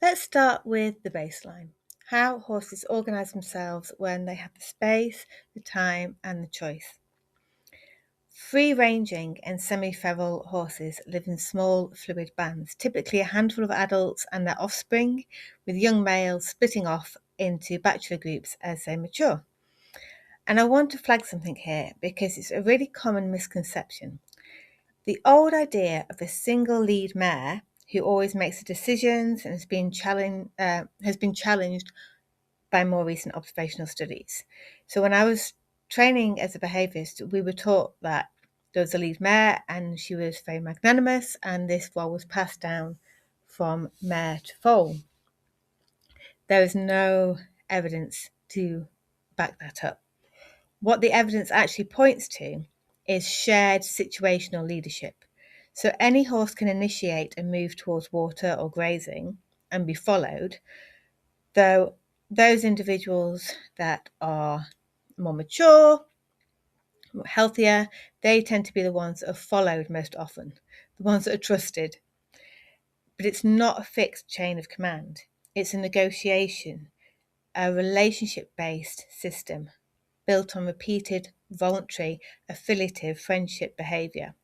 Let's start with the baseline. How horses organise themselves when they have the space, the time, and the choice. Free-ranging and semi-feral horses live in small, fluid bands, typically a handful of adults and their offspring, with young males splitting off into bachelor groups as they mature. And I want to flag something here because it's a really common misconception. The old idea of a single lead mare who always makes the decisions and has been challenged by more recent observational studies. So when I was training as a behaviourist, we were taught that there was a lead mare and she was very magnanimous, and this role was passed down from mare to foal. There is no evidence to back that up. What the evidence actually points to is shared situational leadership. So any horse can initiate a move towards water or grazing and be followed, though those individuals that are more mature, more healthier, they tend to be the ones that are followed most often, the ones that are trusted. But it's not a fixed chain of command. It's a negotiation, a relationship-based system built on repeated, voluntary, affiliative friendship behaviour,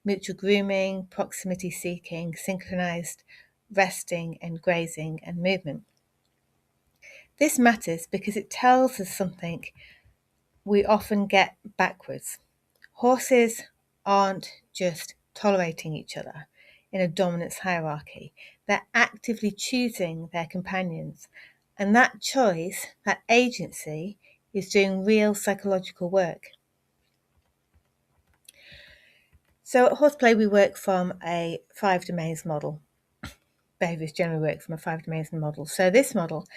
mutual grooming, proximity seeking, synchronised resting and grazing and movement. This matters because it tells us something we often get backwards. Horses aren't just tolerating each other in a dominance hierarchy. They're actively choosing their companions. And that choice, that agency, is doing real psychological work. So at Horseplay, we work from a 5 domains model. Behaviours generally work from a 5 domains model. So this model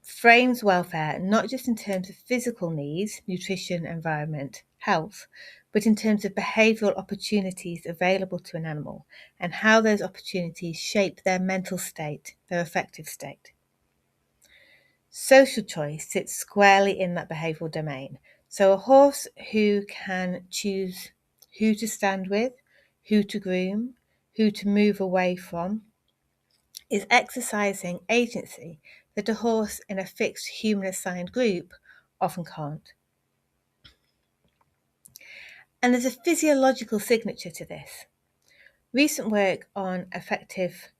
frames welfare not just in terms of physical needs, nutrition, environment, health, but in terms of behavioural opportunities available to an animal and how those opportunities shape their mental state, their affective state. Social choice sits squarely in that behavioural domain. So a horse who can choose who to stand with, who to groom, who to move away from, is exercising agency that a horse in a fixed human-assigned group often can't. And there's a physiological signature to this. Recent work on affective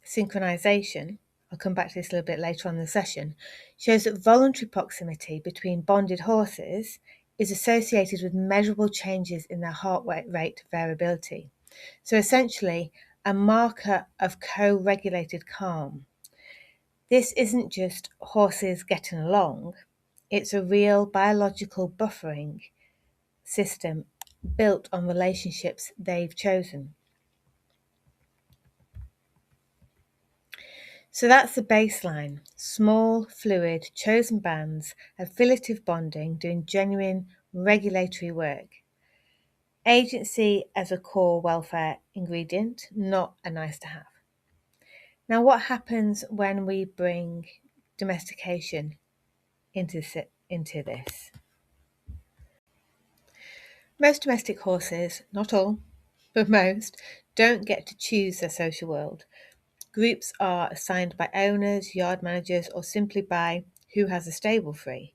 synchronization, I'll come back to this a little bit later on in the session, shows that voluntary proximity between bonded horses is associated with measurable changes in their heart rate variability. So essentially, a marker of co-regulated calm. This isn't just horses getting along, it's a real biological buffering system built on relationships they've chosen. So that's the baseline. Small, fluid, chosen bands, affiliative bonding, doing genuine regulatory work. Agency as a core welfare ingredient, not a nice to have. Now, what happens when we bring domestication into this? Most domestic horses, not all, but most, don't get to choose their social world. Groups are assigned by owners, yard managers, or simply by who has a stable free.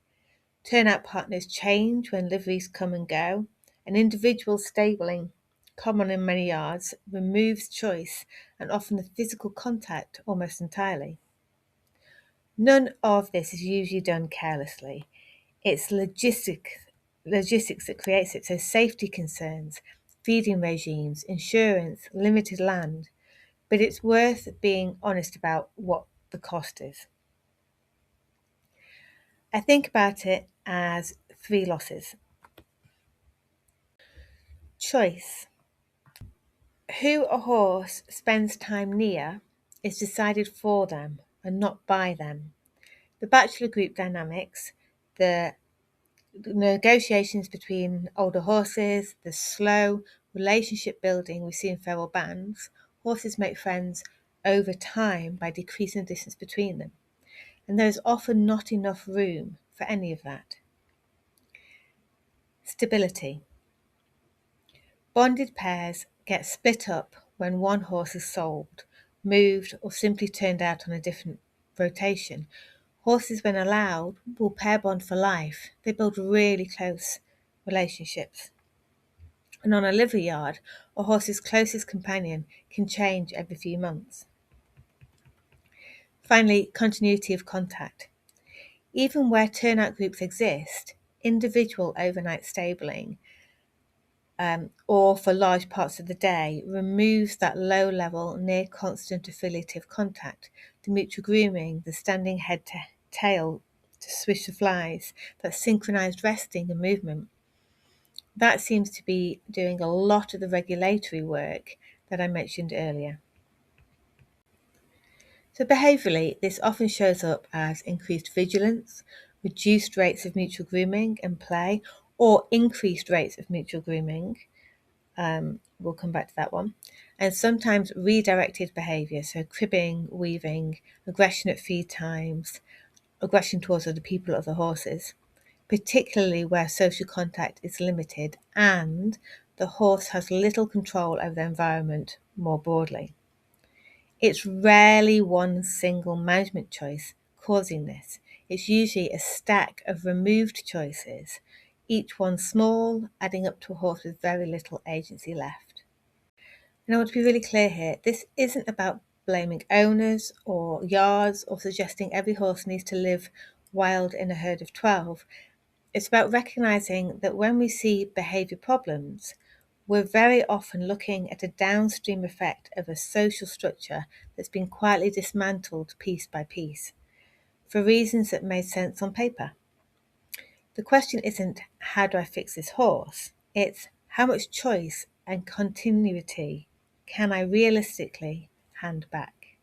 Turnout partners change when liveries come and go, and individual stabling, common in many yards, removes choice and often the physical contact almost entirely. None of this is usually done carelessly. It's logistics that creates it, so safety concerns, feeding regimes, insurance, limited land, but it's worth being honest about what the cost is. I think about it as 3 losses. Choice. Who a horse spends time near is decided for them and not by them. The bachelor group dynamics, the negotiations between older horses, the slow relationship building we see in feral bands. Horses make friends over time by decreasing the distance between them. And there's often not enough room for any of that. Stability. Bonded pairs get split up when one horse is sold, moved, or simply turned out on a different rotation. Horses, when allowed, will pair bond for life. They build really close relationships. And on a livery yard, a horse's closest companion can change every few months. Finally, continuity of contact. Even where turnout groups exist, individual overnight stabling or for large parts of the day removes that low level, near constant affiliative contact, the mutual grooming, the standing head to tail to swish the flies, that synchronized resting and movement. That seems to be doing a lot of the regulatory work that I mentioned earlier. So behaviourally, this often shows up as increased vigilance, reduced rates of mutual grooming and play, or increased rates of mutual grooming. We'll come back to that one. And sometimes redirected behaviour, so cribbing, weaving, aggression at feed times, aggression towards other people, other horses, particularly where social contact is limited and the horse has little control over the environment more broadly. It's rarely one single management choice causing this. It's usually a stack of removed choices, each one small, adding up to a horse with very little agency left. And I want to be really clear here, this isn't about blaming owners or yards or suggesting every horse needs to live wild in a herd of 12. It's about recognising that when we see behaviour problems, we're very often looking at a downstream effect of a social structure that's been quietly dismantled piece by piece for reasons that made sense on paper. The question isn't, how do I fix this horse? It's, how much choice and continuity can I realistically hand back?